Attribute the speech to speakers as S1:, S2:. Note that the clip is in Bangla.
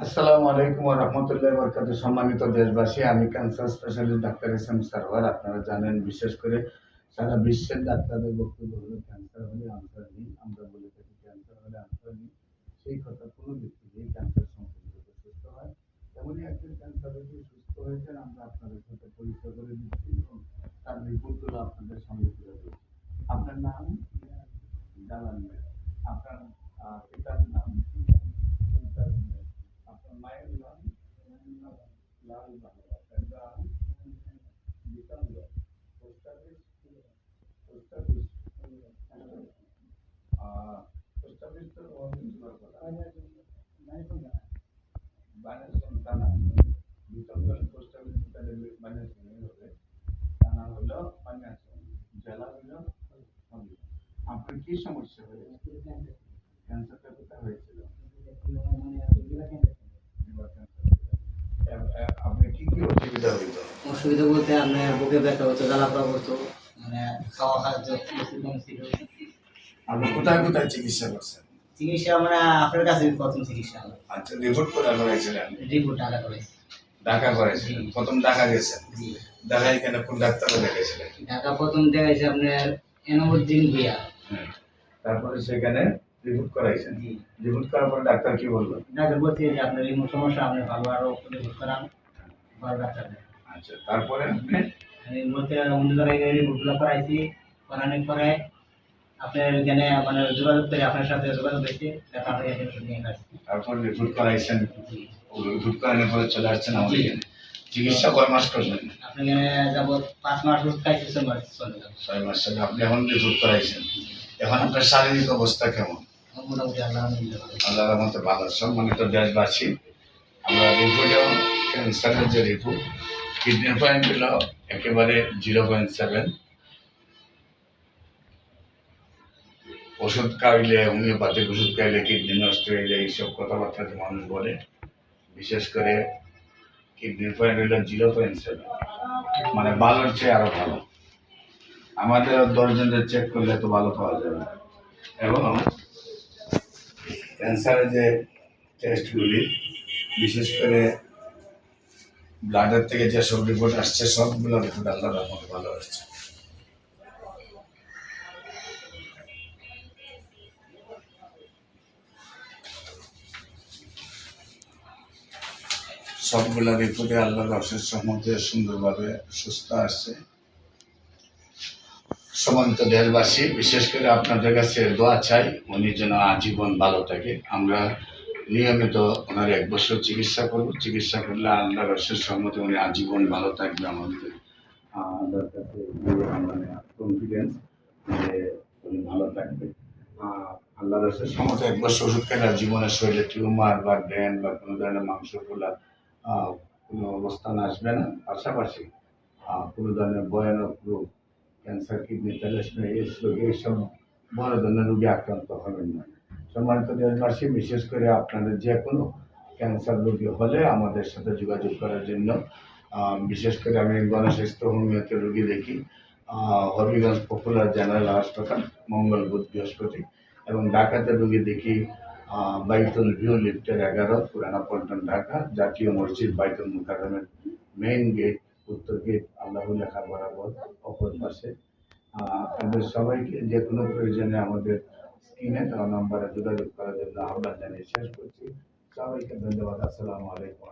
S1: আসসালামু আলাইকুম ওয়া রাহমাতুল্লাহি ওয়া বারাকাতুহু। সম্মানিত দেশবাসী, আমি cancer specialist doctor SM. Sarwar. আপনারা জানেন, বিশেষ করে সারা বিশ্বের ডাক্তারদের বক্তব্য হলো ক্যান্সার হলে আনসার নেই। আমরা বলে থাকি ক্যান্সার হলে আনসার নেই। সেই কথা কোনো ব্যক্তি নেই ক্যান্সার সম্পর্কিত সুস্থ হয়। তেমনই একজন ক্যান্সার রোগী সুস্থ হয়েছেন, আমরা আপনাদের সাথে পরিচয় করে দিচ্ছি এবং তার রিপোর্টগুলো আপনাদের সামনে তুলে ধরছি। আপনার নাম? জালাল মিয়া। আপনার পিতার নাম? মুমতাজ মিয়া। আপনার মায়ের নাম? লাল বাংলা। তার নাম Gitanjali. Post office? Post office post office তো বানিয়াচং থানা। গীতাঞ্জলি পোস্ট অফিস তাহলে বানিয়াচং হবে। থানা হলো বানিয়াচং, জেলা হলো হলদিয়া। আপনার কি সমস্যা হয়েছে? ক্যান্সারটা কোথায় হয়েছিল? Liver cancer. আপনি কি কি অসুবিধা হইতো?
S2: অসুবিধা বলতে আপনার বুকে ব্যথা হতো, জ্বালা পোড়া করতো, মানে খাওয়া খাদ্য কিছু কম ছিল।
S1: আপনি কোথায় কোথায় চিকিৎসা করছেন?
S2: চিকিৎসা আমরা আপনার কাছে প্রথম চিকিৎসা হলো।
S1: আচ্ছা, রিপোর্ট কোথায় করাইছিলেন?
S2: রিপোর্ট ঢাকা করেছি।
S1: ঢাকা করেছিলেন? প্রথম ঢাকা গেছেন?
S2: জি।
S1: ঢাকা এখানে কোন ডাক্তারকে দেখাইছিলেন?
S2: ঢাকা প্রথম দেখাইছে আপনার এনামুদ্দিন ভুইয়া।
S1: তারপরে সেখানে রিপোর্ট করাইছেন?
S2: জি।
S1: রিপোর্ট করার পর ডাক্তার কি বললো?
S2: ডাক্তার বলছে যে আপনার এমন সমস্যা, আপনি ভালো আরো রিপোর্ট করান, ভালো ডাক্তার দেন।
S1: আচ্ছা, তারপরে আপনি
S2: আমি বলতে অন্য জায়গায় রিপোর্টগুলো করাইছি, করানোর পরে আপনার এখানে মানে যোগাযোগ করে আপনার সাথে যোগাযোগ হয়েছে, তারপরে এখানে নিয়ে আসছি।
S1: তারপর রিপোর্ট করাইছেন?
S2: জি।
S1: রিপোর্ট করানোর পরে চলে আসছেন আমাদের এখানে। চিকিৎসা কয় মাস করলেন?
S2: আপনি এখানে যাবো 5 মাস ওষুধ খাইছি, 6 মাস চলে যাবো।
S1: 6 মাস চলে। আপনি এখন রিপোর্ট করাইছেন। এখন আপনার শারীরিক অবস্থা কেমন?
S2: মোটামুটি আলহামদুলিল্লাহ ভালো।
S1: আল্লাহর রহমতে ভালো। সম্মানিত দেশবাসী, আমরা রিপোর্টেও ক্যান্সারের যে রিপোর্ট, কিডনি পয়েন্ট হলো একেবারে 0.7। ওষুধ খাইলে, হোমিওপ্যাথিক ওষুধ খাইলে কিডনি নষ্ট হয়ে যায়, এইসব কথাবার্তা যে মানুষ বলে। বিশেষ করে কিডনি পয়েন্ট হলো 0.7, মানে ভালোর চেয়ে আরো ভালো। আমাদের 10 জনের চেক করলে তো ভালো পাওয়া যাবে না। এবং ক্যান্সারের যে টেস্টগুলি, বিশেষ করে ব্লাডের থেকে যেসব রিপোর্ট আসছে, সবগুলো রিপোর্ট আল্লাহর রহমতে ভালো আসছে। সবগুলো রিপোর্টে আল্লাহর অশেষ রহমতে সুন্দরভাবে সুস্থ আসছে। সম্মানিত দেশবাসী, বিশেষ করে আপনাদের কাছে দোয়া চাই, উনি যেন আজীবন ভালো থাকে। আমরা নিয়মিত ওনার 1 বছর চিকিৎসা করব। চিকিৎসা করলে আল্লাহর অশেষ রহমতে উনি আজীবন ভালো থাকবে। আমাদের আল্লাহর কাছে মানে কনফিডেন্স যে উনি ভালো থাকবে। আল্লাহর অশেষ রহমতে 1 বছর ওষুধ খেলে জীবনের শরীরে টিউমার বা ব্রেন বা কোনো ধরনের মাংসগুলা কোনো অবস্থান আসবে না। পাশাপাশি কোনো ধরনের ভয়ানক রোগ, ক্যান্সার, কিডনি থ্যালাসেমিয়া, এইডস রোগ, এইসব বড় ধরনের রোগে আক্রান্ত হবেন না। সম্মানিত দেশবাসী, বিশেষ করে আপনাদের যে কোনো ক্যান্সার রোগী হলে আমাদের সাথে যোগাযোগ করার জন্য, বিশেষ করে আমি গণস্বাস্থ্য হোমিওতে রোগী দেখি হবিগঞ্জ পপুলার জেনারেল হাসপাতাল, মঙ্গল, বুধ, বৃহস্পতি, এবং ঢাকাতে রোগী দেখি বাইতুল ভিউ লিফটের 11, পুরানা পল্টন, ঢাকা, জাতীয় মসজিদ বাইতুল মুকাররমের মেইন গেট, উত্তর গেট, আল্লাহ লেখা বরাবর অপর পাশে। আপনাদের সবাইকে যে কোনো প্রয়োজনে আমাদের স্ক্রিনে দেওয়া নম্বরে যোগাযোগ করার জন্য আহ্বান জানিয়ে শেষ করছি। সবাইকে ধন্যবাদ। আসসালামু আলাইকুম।